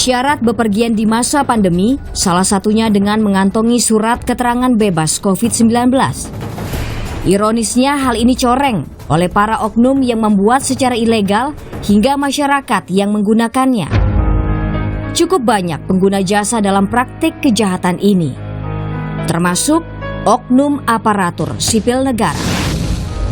Syarat bepergian di masa pandemi, salah satunya dengan mengantongi surat keterangan bebas COVID-19. Ironisnya hal ini coreng oleh para oknum yang membuat secara ilegal hingga masyarakat yang menggunakannya. Cukup banyak pengguna jasa dalam praktik kejahatan ini, termasuk oknum aparatur sipil negara.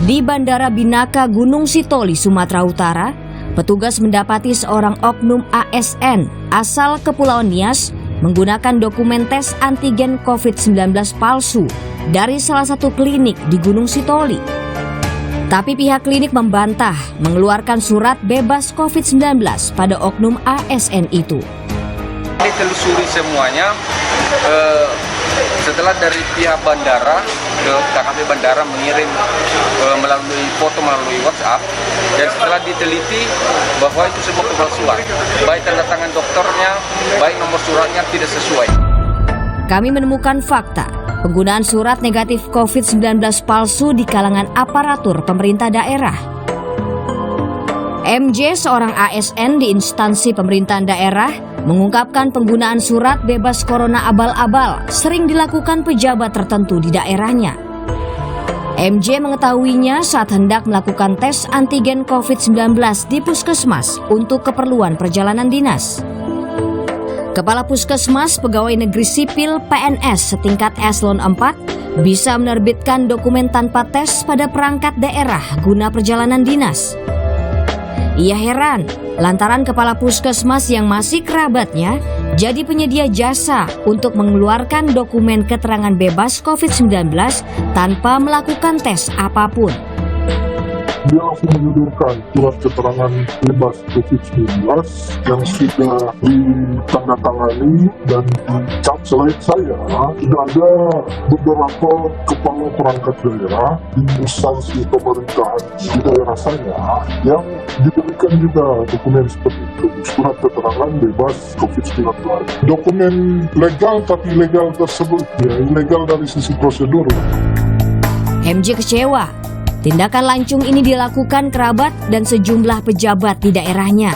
Di Bandara Binaka Gunung Sitoli, Sumatera Utara, petugas mendapati seorang oknum ASN asal Kepulauan Nias menggunakan dokumen tes antigen COVID-19 palsu dari salah satu klinik di Gunung Sitoli. Tapi pihak klinik membantah mengeluarkan surat bebas COVID-19 pada oknum ASN itu. Ditelusuri semuanya, setelah dari pihak bandara ke KKP bandara mengirim melalui foto melalui WhatsApp, dan setelah diteliti bahwa itu semua kepalsuan, baik tanda tangan dokternya, baik nomor suratnya tidak sesuai. Kami menemukan fakta penggunaan surat negatif COVID-19 palsu di kalangan aparatur pemerintah daerah. MJ, seorang ASN di instansi pemerintahan daerah, mengungkapkan penggunaan surat bebas corona abal-abal sering dilakukan pejabat tertentu di daerahnya. MJ mengetahuinya saat hendak melakukan tes antigen COVID-19 di puskesmas untuk keperluan perjalanan dinas. Kepala Puskesmas Pegawai Negeri Sipil PNS setingkat eselon 4 bisa menerbitkan dokumen tanpa tes pada perangkat daerah guna perjalanan dinas. Ia heran lantaran kepala puskesmas yang masih kerabatnya jadi penyedia jasa untuk mengeluarkan dokumen keterangan bebas COVID-19 tanpa melakukan tes apapun. Dia langsung menyodorkan surat keterangan bebas COVID-19 yang sudah ditandatangani dan dicap. Selain saya, sudah ada beberapa kepala perangkat daerah di instansi pemerintahan di daerah saya yang diberikan juga dokumen seperti itu, surat keterangan bebas COVID-19. Dokumen legal tapi ilegal tersebut ya ilegal dari sisi prosedur. MJ kecewa. Tindakan lancung ini dilakukan kerabat dan sejumlah pejabat di daerahnya.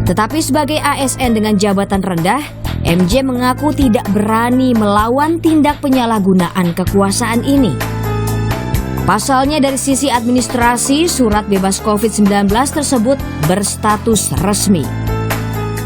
Tetapi sebagai ASN dengan jabatan rendah, MJ mengaku tidak berani melawan tindak penyalahgunaan kekuasaan ini. Pasalnya dari sisi administrasi, surat bebas COVID-19 tersebut berstatus resmi.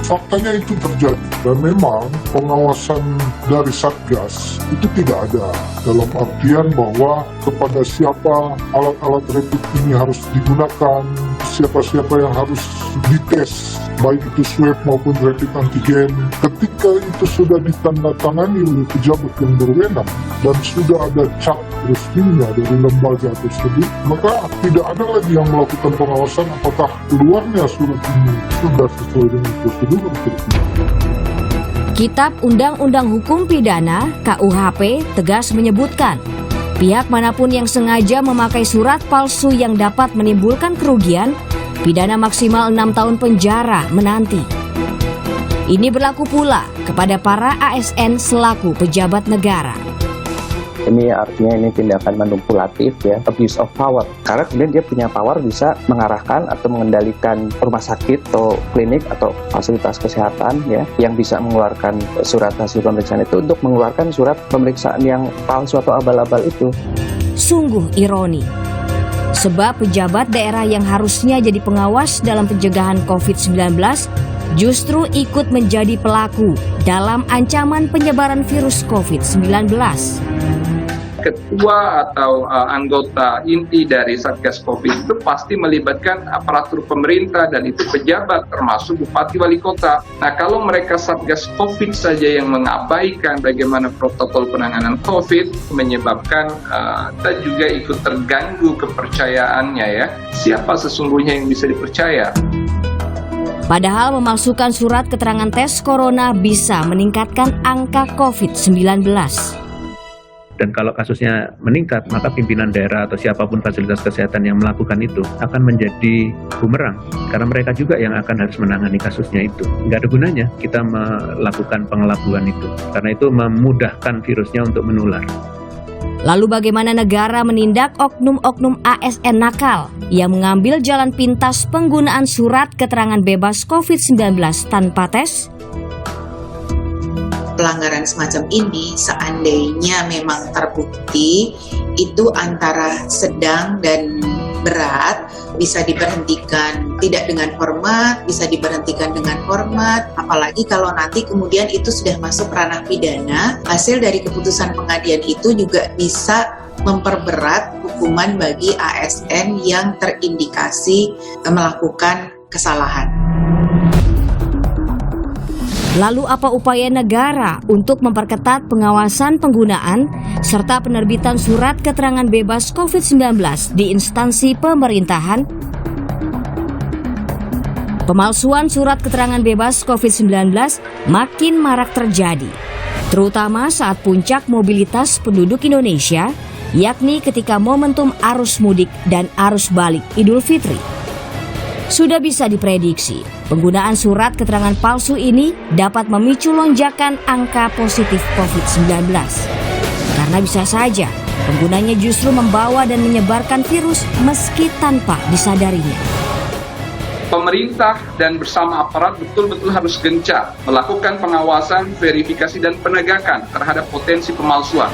Faktanya itu terjadi dan memang pengawasan dari Satgas itu tidak ada dalam artian bahwa kepada siapa alat-alat rapid ini harus digunakan, siapa-siapa yang harus dites, baik itu swab maupun rapid antigen. Ketika itu sudah ditandatangani oleh pejabat yang berwenang dan sudah ada cap resminya dari lembaga tersebut, maka tidak ada lagi yang melakukan pengawasan apakah keluarnya surat ini sudah sesuai dengan prosedur. Kitab Undang-Undang Hukum Pidana (KUHP) tegas menyebutkan pihak manapun yang sengaja memakai surat palsu yang dapat menimbulkan kerugian, pidana maksimal 6 tahun penjara menanti. Ini berlaku pula kepada para ASN selaku pejabat negara. Ini artinya ini tindakan manipulatif ya, abuse of power. Karena kemudian dia punya power bisa mengarahkan atau mengendalikan rumah sakit atau klinik atau fasilitas kesehatan ya, yang bisa mengeluarkan surat hasil pemeriksaan itu untuk mengeluarkan surat pemeriksaan yang palsu atau abal-abal itu. Sungguh ironi. Sebab pejabat daerah yang harusnya jadi pengawas dalam pencegahan COVID-19 justru ikut menjadi pelaku dalam ancaman penyebaran virus COVID-19. Ketua atau anggota inti dari Satgas COVID itu pasti melibatkan aparatur pemerintah dan itu pejabat termasuk bupati wali kota. Nah, kalau mereka Satgas COVID saja yang mengabaikan bagaimana protokol penanganan COVID, menyebabkan kita juga ikut terganggu kepercayaannya ya. Siapa sesungguhnya yang bisa dipercaya? Padahal memalsukan surat keterangan tes corona bisa meningkatkan angka COVID-19. Dan kalau kasusnya meningkat, maka pimpinan daerah atau siapapun fasilitas kesehatan yang melakukan itu akan menjadi bumerang. Karena mereka juga yang akan harus menangani kasusnya itu. Nggak ada gunanya kita melakukan pengelabuhan itu. Karena itu memudahkan virusnya untuk menular. Lalu bagaimana negara menindak oknum-oknum ASN nakal yang mengambil jalan pintas penggunaan surat keterangan bebas COVID-19 tanpa tes? pelanggaran semacam ini seandainya memang terbukti itu antara sedang dan berat, bisa diberhentikan tidak dengan hormat, bisa diberhentikan dengan hormat, apalagi kalau nanti kemudian itu sudah masuk ranah pidana, hasil dari keputusan pengadilan itu juga bisa memperberat hukuman bagi ASN yang terindikasi melakukan kesalahan. Lalu apa upaya negara untuk memperketat pengawasan penggunaan serta penerbitan surat keterangan bebas COVID-19 di instansi pemerintahan? Pemalsuan surat keterangan bebas COVID-19 makin marak terjadi, terutama saat puncak mobilitas penduduk Indonesia, yakni ketika momentum arus mudik dan arus balik Idul Fitri. Sudah bisa diprediksi, penggunaan surat keterangan palsu ini dapat memicu lonjakan angka positif COVID-19. Karena bisa saja penggunanya justru membawa dan menyebarkan virus meski tanpa disadarinya. Pemerintah dan bersama aparat betul-betul harus gencar melakukan pengawasan, verifikasi, dan penegakan terhadap potensi pemalsuan.